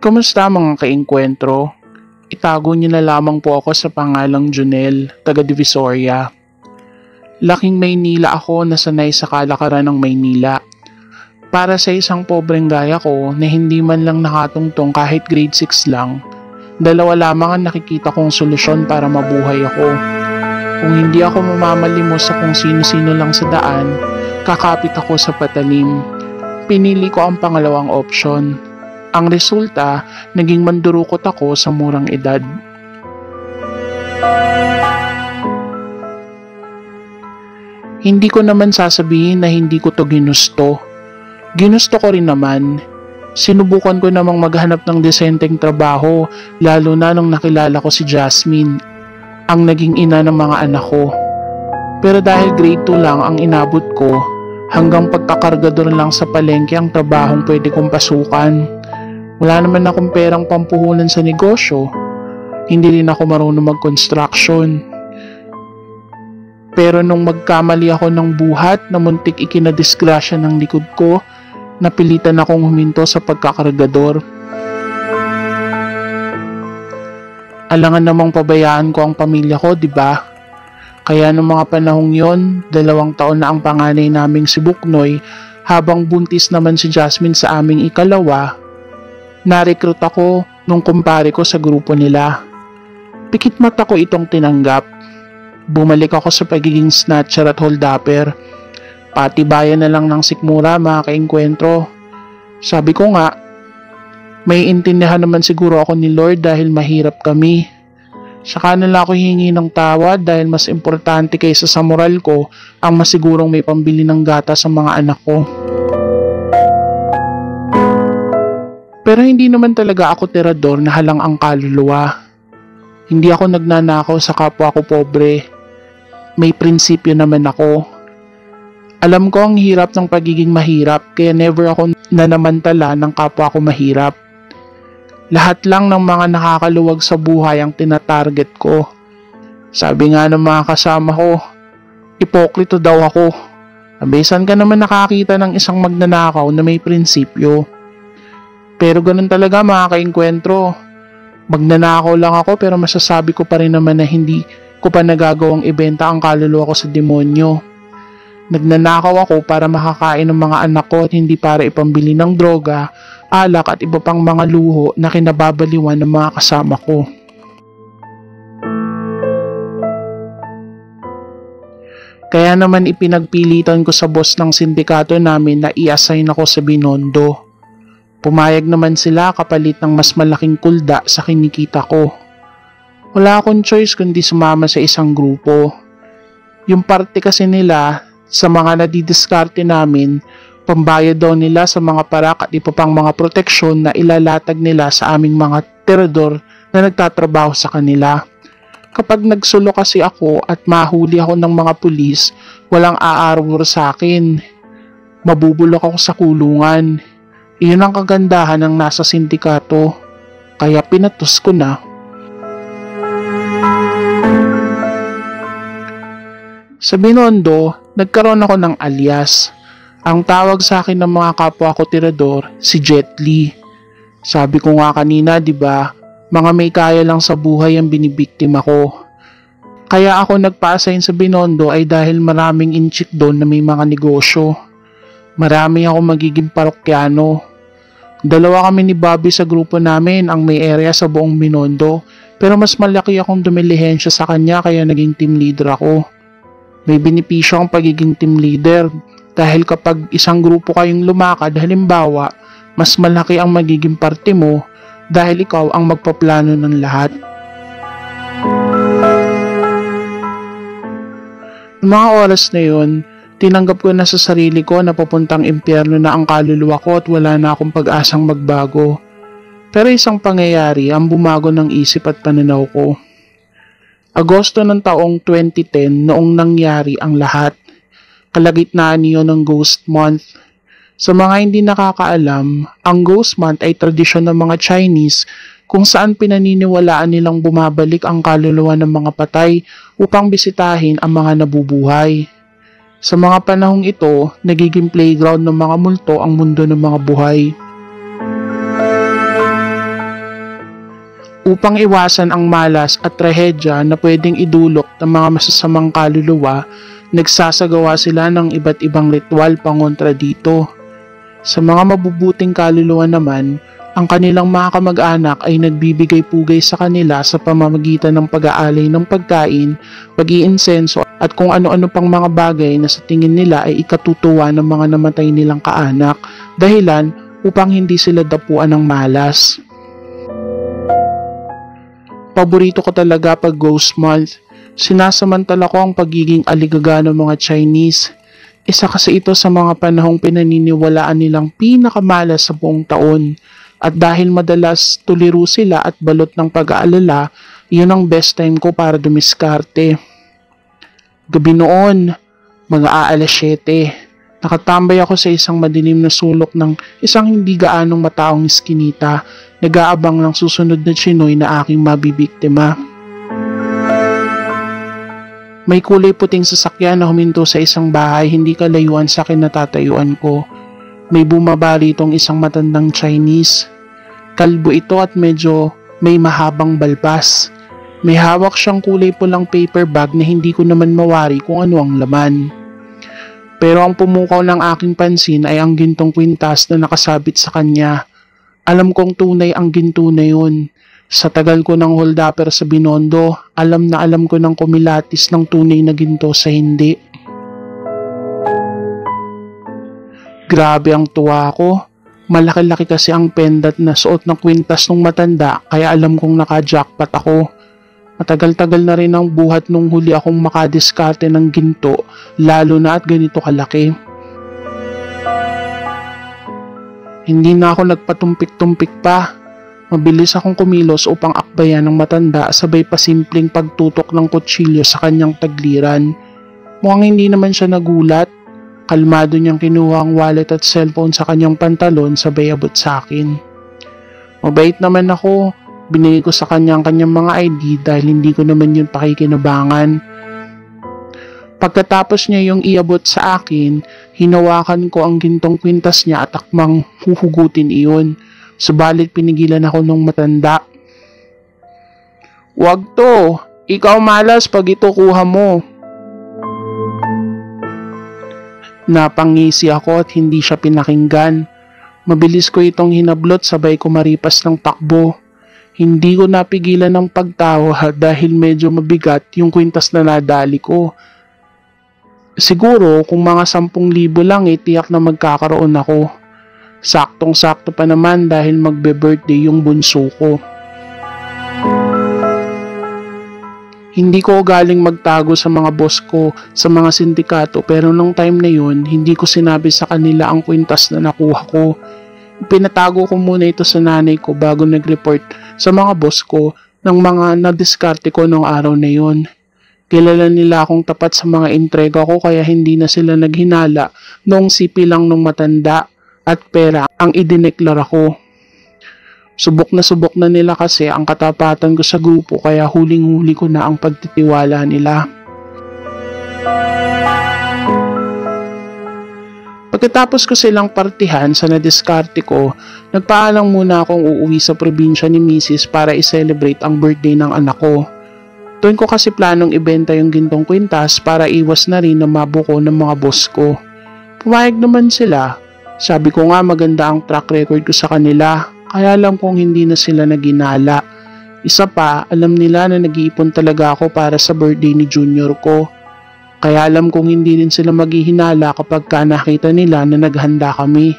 Kumusta mga kaengkwentro? Itago niyo na lamang po ako sa pangalang Junel, taga Divisoria. Laking Maynila ako na sanay sa kalakaran ng Maynila. Para sa isang pobreng gaya ko na hindi man lang nakatungtong kahit grade 6 lang, dalawa lamang ang nakikita kong solusyon para mabuhay ako. Kung hindi ako mamamalimos sa kung sino-sino lang sa daan, kakapit ako sa patalim. Pinili ko ang pangalawang opsyon. Ang resulta, naging mandurukot ako sa murang edad. Hindi ko naman sasabihin na hindi ko to ginusto. Ginusto ko rin naman. Sinubukan ko namang maghanap ng desenteng trabaho, lalo na nung nakilala ko si Jasmine, ang naging ina ng mga anak ko. Pero dahil grade 2 lang ang inabot ko, hanggang pagkakargador lang sa palengke ang trabahong pwede kong pasukan. Wala naman akong perang pampuhunan sa negosyo. Hindi rin ako marunong mag-construction. Pero nung magkamali ako ng buhat na muntik ikinadisgrasya ng likod ko, napilitan akong huminto sa pagkakargador. Alangan namang pabayaan ko ang pamilya ko, di ba? Kaya nung mga panahong yon, 2 taon na ang panganay naming si Buknoy, habang buntis naman si Jasmine sa aming ikalawa, na-recruit ako nung kumpare ko sa grupo nila. Pikit mata ko itong tinanggap. Bumalik ako sa pagiging snatcher at holdupper. Patibayan na lang ng sikmura mga kaengkwentro. Sabi ko nga, may intindihan naman siguro ako ni Lord dahil mahirap kami. Saka na lang ako hihingi ng tawad dahil mas importante kaysa sa moral ko ang masigurong may pambili ng gatas sa mga anak ko. Pero hindi naman talaga ako tirador na halang ang kaluluwa. Hindi ako nagnanakaw sa kapwa ko pobre. May prinsipyo naman ako. Alam ko ang hirap ng pagiging mahirap kaya never ako nanamantala ng kapwa ko mahirap. Lahat lang ng mga nakakaluwag sa buhay ang tinatarget ko. Sabi nga ng mga kasama ko, ipokrito daw ako. Abesan ka naman nakakita ng isang magnanakaw na may prinsipyo. Pero ganun talaga mga kaengkwentro. Magnanakaw lang ako pero masasabi ko pa rin naman na hindi ko pa nagagawang ibenta ang kaluluwa ko sa demonyo. Nagnanakaw ako para makakain ng mga anak ko at hindi para ipambili ng droga, alak at iba pang mga luho na kinababaliwan ng mga kasama ko. Kaya naman ipinagpilitan ko sa boss ng sindikato namin na i-assign ako sa Binondo. Pumayag naman sila kapalit ng mas malaking kulda sa kinikita ko. Wala akong choice kundi sumama sa isang grupo. Yung parte kasi nila sa mga nadidiskarte namin, pambayad daw nila sa mga parak at iba pang mga proteksyon na ilalatag nila sa aming mga tirador na nagtatrabaho sa kanila. Kapag nagsulo kasi ako at mahuli ako ng mga pulis, walang aarwor sa akin. Mabubulok ako sa kulungan. Iyon ang kagandahan ng nasa sindikato. Kaya pinatos ko na. Sa Binondo, nagkaroon ako ng alias. Ang tawag sa akin ng mga kapwa ko tirador, si Jet Li. Sabi ko nga kanina, di ba, mga may kaya lang sa buhay ang binibiktima ko. Kaya ako nagpa-assign sa Binondo ay dahil maraming inchik doon na may mga negosyo. Marami ako magiging parokyano. 2 kami ni Bobby sa grupo namin ang may area sa buong Binondo, pero mas malaki akong dumilihensya sa kanya kaya naging team leader ako. May benepisyo ang pagiging team leader dahil kapag isang grupo kayong lumakad, halimbawa, mas malaki ang magiging parte mo dahil ikaw ang magpaplano ng lahat. Noong mga oras na yun, tinanggap ko na sa sarili ko na papuntang impyerno na ang kaluluwa ko at wala na akong pag-asang magbago. Pero isang pangyayari ang bumago ng isip at pananaw ko. Agosto ng taong 2010 noong nangyari ang lahat. Kalagitnaan niyo ng Ghost Month. Sa mga hindi nakakaalam, ang Ghost Month ay tradisyon ng mga Chinese kung saan pinaniniwalaan nilang bumabalik ang kaluluwa ng mga patay upang bisitahin ang mga nabubuhay. Sa mga panahong ito, nagiging playground ng mga multo ang mundo ng mga buhay. Upang iwasan ang malas at trahedya na pwedeng idulot ng mga masasamang kaluluwa, nagsasagawa sila ng iba't ibang ritual pangontra dito. Sa mga mabubuting kaluluwa naman, ang kanilang mga kamag-anak ay nagbibigay pugay sa kanila sa pamamagitan ng pag-aalay ng pagkain, pag-iinsenso at kung ano-ano pang mga bagay na sa tingin nila ay ikatutuwa ng mga namatay nilang kaanak, dahilan upang hindi sila dapuan ng malas. Paborito ko talaga pag Ghost Month. Sinasamantala ko ang pagiging aligaga ng mga Chinese. Isa kasi ito sa mga panahong pinaniniwalaan nilang pinakamalas sa buong taon. At dahil madalas tuliro sila at balot ng pag-aalala, yun ang best time ko para dumiskarte. Gabi noon, mga aalas 7, nakatambay ako sa isang madilim na sulok ng isang hindi gaanong mataong iskinita, nag-aabang ng susunod na chinoy na aking mabibiktima. May kulay puting sasakyan na huminto sa isang bahay hindi kalayuan sa kinatatayuan ko. May bumaba ritong isang matandang Chinese. Kalbo ito at medyo may mahabang balbas. May hawak siyang kulay pulang paper bag na hindi ko naman mawari kung ano ang laman. Pero ang pumukaw ng aking pansin ay ang gintong kwintas na nakasabit sa kanya. Alam kong tunay ang ginto na yun. Sa tagal ko ng hold-upper sa Binondo, alam na alam ko ng kumilatis ng tunay na ginto sa hindi. Grabe ang tuwa ko. Malaki-laki kasi ang pendant na suot ng kwintas ng matanda kaya alam kong naka-jackpot ako. Matagal-tagal na rin ang buhat nung huli akong makadiskarte ng ginto, lalo na at ganito kalaki. Hindi na ako nagpatumpik-tumpik pa. Mabilis akong kumilos upang akbayan ng matanda sabay pa simpleng pagtutok ng kutsilyo sa kanyang tagliran. Mukhang hindi naman siya nagulat. Kalmado niyang kinuha ang wallet at cellphone sa kanyang pantalon sabay abot sa akin. Mabait naman ako. Binigay ko sa kanyang mga ID dahil hindi ko naman yun pakikinabangan. Pagkatapos niya yung iabot sa akin, hinawakan ko ang gintong kwintas niya at akmang huhugutin iyon. Subalit pinigilan ako ng matanda. "Wag to, ikaw malas pag ito kuha mo." Napangisi ako at hindi siya pinakinggan. Mabilis ko itong hinablot sabay ko maripas ng takbo. Hindi ko napigilan ng pagtawa dahil medyo mabigat yung kwintas na nadali ko. Siguro kung mga 10,000 lang tiyak na magkakaroon ako. Saktong-sakto pa naman dahil magbe-birthday yung bunso ko. Hindi ko galing magtago sa mga boss ko sa mga sindikato pero nung time na yun, hindi ko sinabi sa kanila ang kwintas na nakuha ko. Pinatago ko muna ito sa nanay ko bago nag-report sa mga boss ko ng mga nadiskarte ko nung araw na yun. Kilala nila akong tapat sa mga entrega ko kaya hindi na sila naghinala noong sipi lang nung matanda at pera ang idineklara ko. Subok na nila kasi ang katapatan ko sa grupo kaya huling-huli ko na ang pagtitiwala nila. Pagkatapos ko silang partihan sa nadiskarte ko, nagpaalam muna akong uuwi sa probinsya ni Mrs. para i-celebrate ang birthday ng anak ko. Doon ko kasi planong ibenta yung gintong kwintas para iwas na rin na mabuko ng mga boss ko. Pumayag naman sila. Sabi ko nga maganda ang track record ko sa kanila, kaya alam kong hindi na sila naginala. Isa pa, alam nila na nag-iipon talaga ako para sa birthday ni junior ko. Kaya alam kong hindi rin sila maghihinala kapag nakita nila na naghanda kami.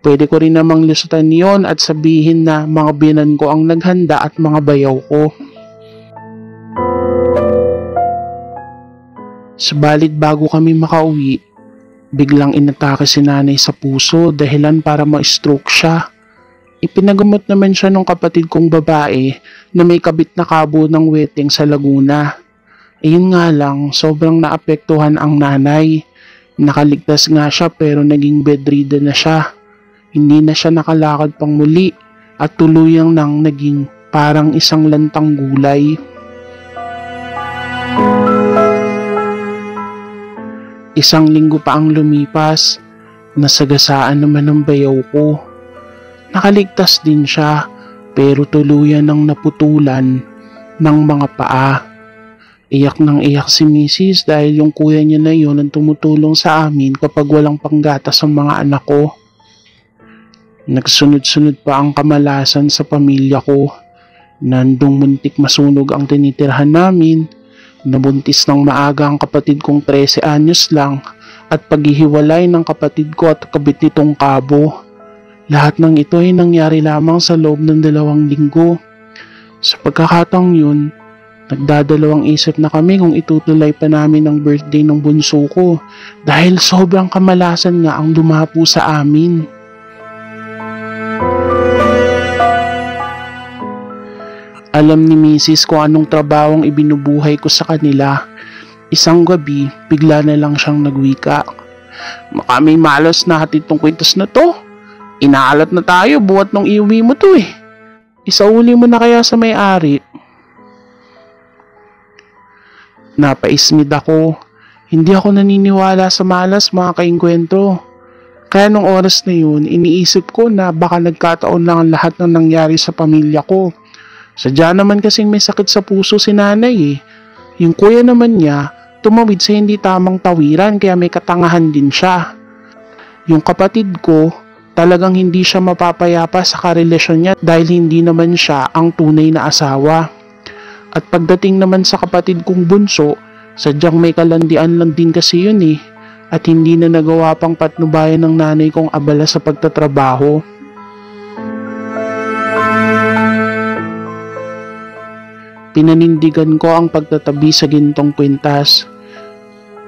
Pwede ko rin namang lusutan yon at sabihin na mga binan ko ang naghanda at mga bayaw ko. Subalit bago kami makauwi, biglang inatake si nanay sa puso dahilan para ma-stroke siya. Ipinagamot naman siya ng kapatid kong babae na may kabit na kabo ng wedding sa Laguna. Ayun nga lang, sobrang naapektuhan ang nanay. Nakaligtas nga siya pero naging bedridden na siya. Hindi na siya nakalakad pang muli at tuluyang nang naging parang isang lantang gulay. Isang linggo pa ang lumipas, nasagasaan naman ang bayaw ko. Nakaligtas din siya, pero tuluyan ng naputulan ng mga paa. Iyak ng iyak si Mrs. dahil yung kuya niya na yun ang tumutulong sa amin kapag walang panggatas ang mga anak ko. Nagsunod-sunod pa ang kamalasan sa pamilya ko. Nandong muntik masunog ang tinitirhan namin, nabuntis ng maaga ang kapatid kong 13 anyos lang at paghihiwalay ng kapatid ko at kabit nitong kabo. Lahat ng ito ay nangyari lamang sa loob ng 2 linggo. Sa pagkakataong yun, nagdadalawang isip na kami kung itutuloy pa namin ang birthday ng bunso ko dahil sobrang kamalasan nga ang dumapo sa amin. Alam ni Mrs. kung anong trabahong ibinubuhay ko sa kanila. Isang gabi, bigla na lang siyang nagwika. May malas na hatid tong kwintas na to. Inaalat na tayo buhat nung iuwi mo to eh. Isauli mo na kaya sa may-ari. Napaismid ako. Hindi ako naniniwala sa malas mga kaingkwentro. Kaya nung oras na yun, iniisip ko na baka nagkataon lang ang lahat ng nangyari sa pamilya ko. Sadya naman kasing may sakit sa puso si nanay eh. Yung kuya naman niya, tumawid sa hindi tamang tawiran kaya may katangahan din siya. Yung kapatid ko, talagang hindi siya mapapayapa sa karelasyon niya dahil hindi naman siya ang tunay na asawa. At pagdating naman sa kapatid kong bunso, sadyang may kalandian lang din kasi yun eh. At hindi na nagawa pang patnubayan ng nanay kong abala sa pagtatrabaho. Pinanindigan ko ang pagtatabi sa gintong kwintas.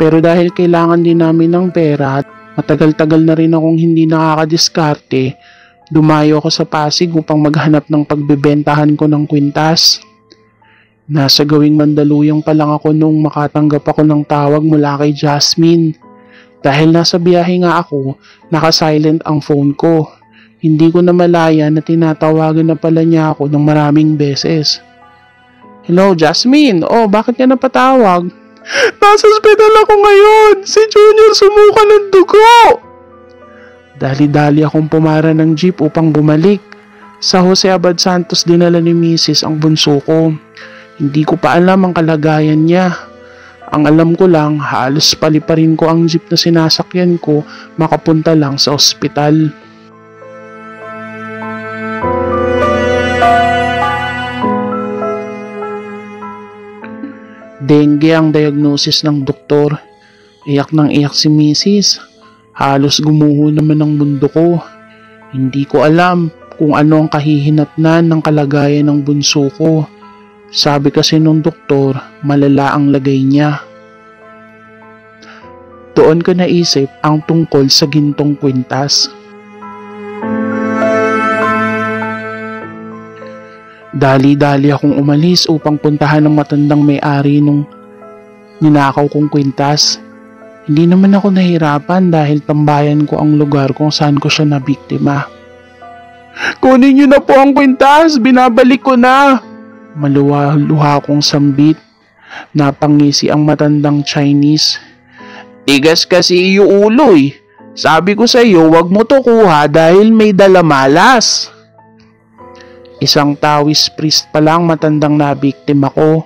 Pero dahil kailangan din namin ng pera at matagal-tagal na rin akong hindi nakakadiskarte, dumayo ako sa Pasig upang maghanap ng pagbebentahan ko ng kwintas. Nasa gawing Mandaluyong pa lang ako nung makatanggap ako ng tawag mula kay Jasmine. Dahil nasa biyahe nga ako, naka-silent ang phone ko. Hindi ko na malaya na tinatawagan na pala niya ako ng maraming beses. Hello, Jasmine. Oh, bakit ka napatawag? Nasa ospital ako ngayon. Si Junior sumuka ng dugo. Dali-dali akong pumara ng jeep upang bumalik. Sa Jose Abad Santos dinala ni Mrs. ang bunso ko. Hindi ko pa alam ang kalagayan niya. Ang alam ko lang, halos paliparin ko ang jeep na sinasakyan ko makapunta lang sa ospital. Dengue ang diagnosis ng doktor. Iyak ng iyak si Mrs. Halos gumuho naman ang mundo ko. Hindi ko alam kung ano ang kahihinatnan ng kalagayan ng bunso ko. Sabi kasi nung doktor, malala ang lagay niya. Doon ko naisip ang tungkol sa gintong kwintas. Dali-dali akong umalis upang puntahan ng matandang may-ari nung ninakaw kong kwintas. Hindi naman ako nahirapan dahil tambayan ko ang lugar kung saan ko siya nabiktima. Kunin niyo na po ang kwintas, binabalik ko na. Maluwa-luha akong sambit. Napangisi ang matandang Chinese. Tigas kasi yung ulo eh. Sabi ko sa iyo, wag mo to kuha dahil may dala malas. Isang Taoist priest pa lang matandang nabiktima ko.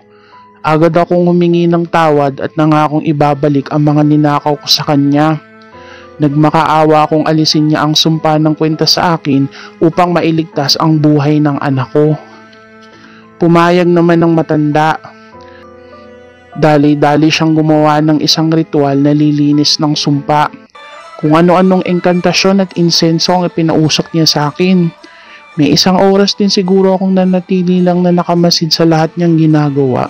Agad akong humingi ng tawad at nangakong ibabalik ang mga ninakaw ko sa kanya. Nagmakaawa akong alisin niya ang sumpa ng kwintas sa akin upang mailigtas ang buhay ng anak ko. Pumayag naman ng matanda. Dali-dali siyang gumawa ng isang ritual na lilinis ng sumpa. Kung ano-anong engkantasyon at insenso ang ipinausok niya sa akin. May isang oras din siguro akong nanatili lang na nakamasid sa lahat niyang ginagawa.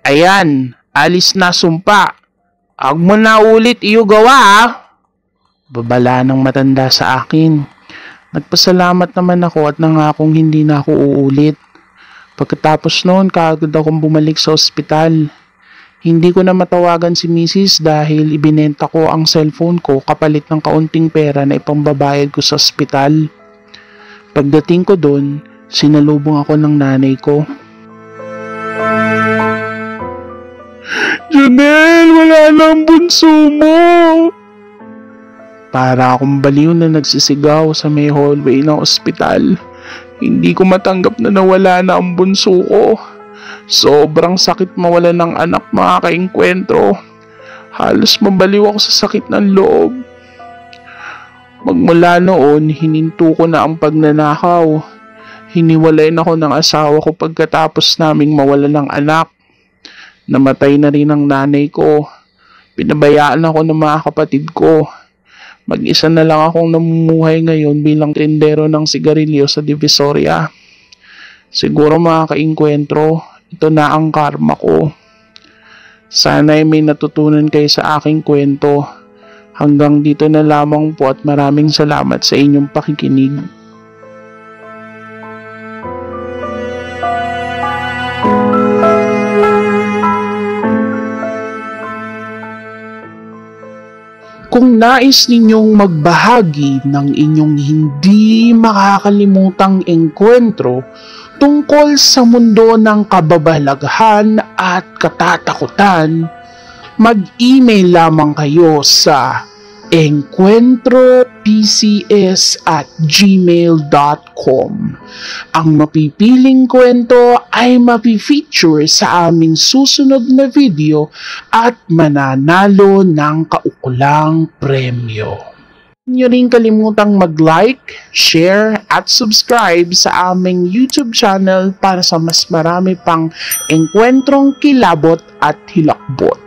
Ayan, alis na sumpa. Huwag mo na ulit iyo gawa ha. Babala ng matanda sa akin. Nagpasalamat naman ako at nangakong hindi na ako uulit. Pagkatapos noon, kaagad akong bumalik sa ospital. Hindi ko na matawagan si Mrs. dahil ibinenta ko ang cellphone ko kapalit ng kaunting pera na ipambabayad ko sa ospital. Pagdating ko doon, sinalubong ako ng nanay ko. Junel, wala na ang bunso mo. Para akong baliw na nagsisigaw sa may hallway ng ospital. Hindi ko matanggap na nawala na ang bunso ko. Sobrang sakit mawala ng anak, mga kaengkwentro. Halos mabaliw ako sa sakit ng loob. Magmula noon, hininto ko na ang pagnanakaw. Hiniwalay na ako ng asawa ko pagkatapos naming mawala ng anak. Namatay na rin ang nanay ko. Pinabayaan ako ng mga kapatid ko. Mag-isa na lang akong namumuhay ngayon bilang tindero ng sigarilyo sa Divisoria. Siguro mga kaengkwentro, ito na ang karma ko. Sana'y may natutunan kayo sa aking kwento. Hanggang dito na lamang po at maraming salamat sa inyong pakikinig. Kung nais ninyong magbahagi ng inyong hindi makakalimutang engkwentro tungkol sa mundo ng kababalaghan at katatakutan, mag-email lamang kayo sa encuentropcs@gmail.com. Ang mapipiling kwento ay mapifeature sa aming susunod na video at mananalo ng kaukulang premyo. Huwag niyo rin kalimutang mag-like, share at subscribe sa aming YouTube channel para sa mas marami pang engkwentrong kilabot at hilakbot.